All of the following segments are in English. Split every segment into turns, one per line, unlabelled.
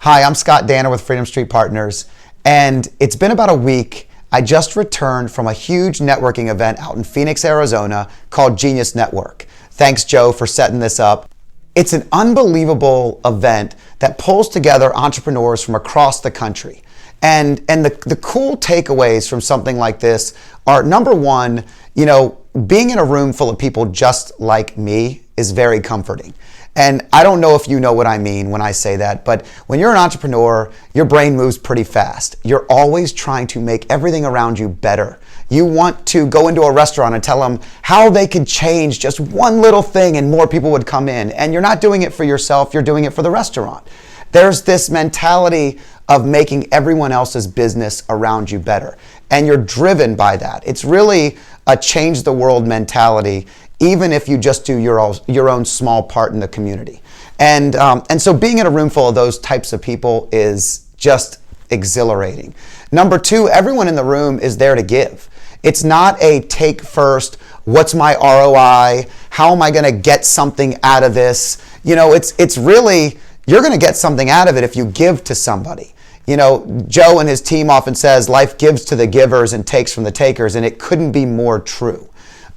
Hi, I'm Scott Danner with Freedom Street Partners, and it's been about a week. I just returned from a huge networking event out in Phoenix, Arizona called Genius Network. Thanks, Joe, for setting this up. It's an unbelievable event that pulls together entrepreneurs from across the country. And the cool takeaways from something like this are, number one, being in a room full of people just like me is very comforting. And I don't know if you know what I mean when I say that, but when you're an entrepreneur, your brain moves pretty fast. You're always trying to make everything around you better. You want to go into a restaurant and tell them how they could change just one little thing and more people would come in. And you're not doing it for yourself, you're doing it for the restaurant. There's this mentality of making everyone else's business around you better. And you're driven by that. It's really a change the world mentality, even if you just do your own small part in the community. And so being in a room full of those types of people is just exhilarating. Number two, everyone in the room is there to give. It's not a take first, what's my ROI, how am I gonna get something out of this? It's really, you're gonna get something out of it if you give to somebody. Joe and his team often says life gives to the givers and takes from the takers, and it couldn't be more true.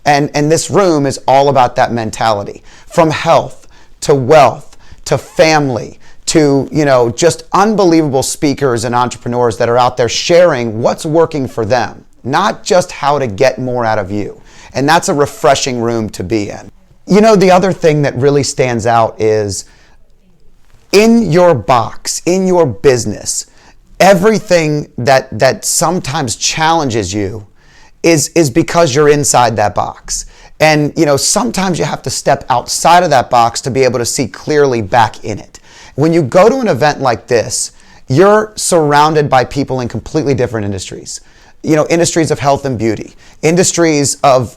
And this room is all about that mentality. From health to wealth to family to, just unbelievable speakers and entrepreneurs that are out there sharing what's working for them, not just how to get more out of you. And that's a refreshing room to be in. The other thing that really stands out is in your box, in your business, everything that sometimes challenges you is because you're inside that box. And sometimes you have to step outside of that box to be able to see clearly back in it. When you go to an event like this, you're surrounded by people in completely different industries. Industries of health and beauty, industries of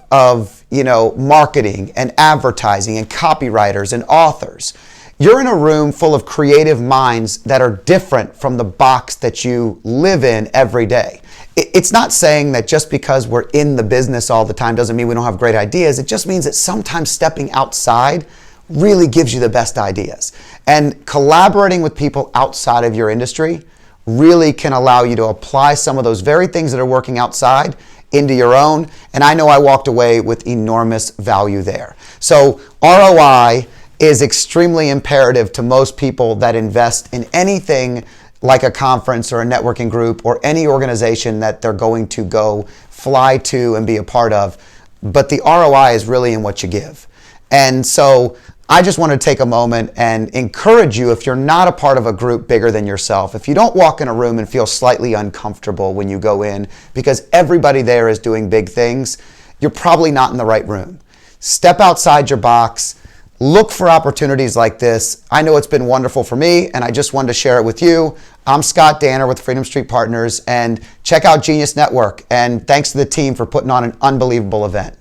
marketing and advertising and copywriters and authors. You're in a room full of creative minds that are different from the box that you live in every day. It's not saying that just because we're in the business all the time doesn't mean we don't have great ideas. It just means that sometimes stepping outside really gives you the best ideas. And collaborating with people outside of your industry really can allow you to apply some of those very things that are working outside into your own. And I know I walked away with enormous value there. So ROI is extremely imperative to most people that invest in anything like a conference or a networking group or any organization that they're going to go fly to and be a part of. But the ROI is really in what you give. And so I just want to take a moment and encourage you, if you're not a part of a group bigger than yourself, if you don't walk in a room and feel slightly uncomfortable when you go in because everybody there is doing big things, you're probably not in the right room. Step outside your box. Look for opportunities like this. I know it's been wonderful for me, and I just wanted to share it with you. I'm Scott Danner with Freedom Street Partners, and check out Genius Network. And thanks to the team for putting on an unbelievable event.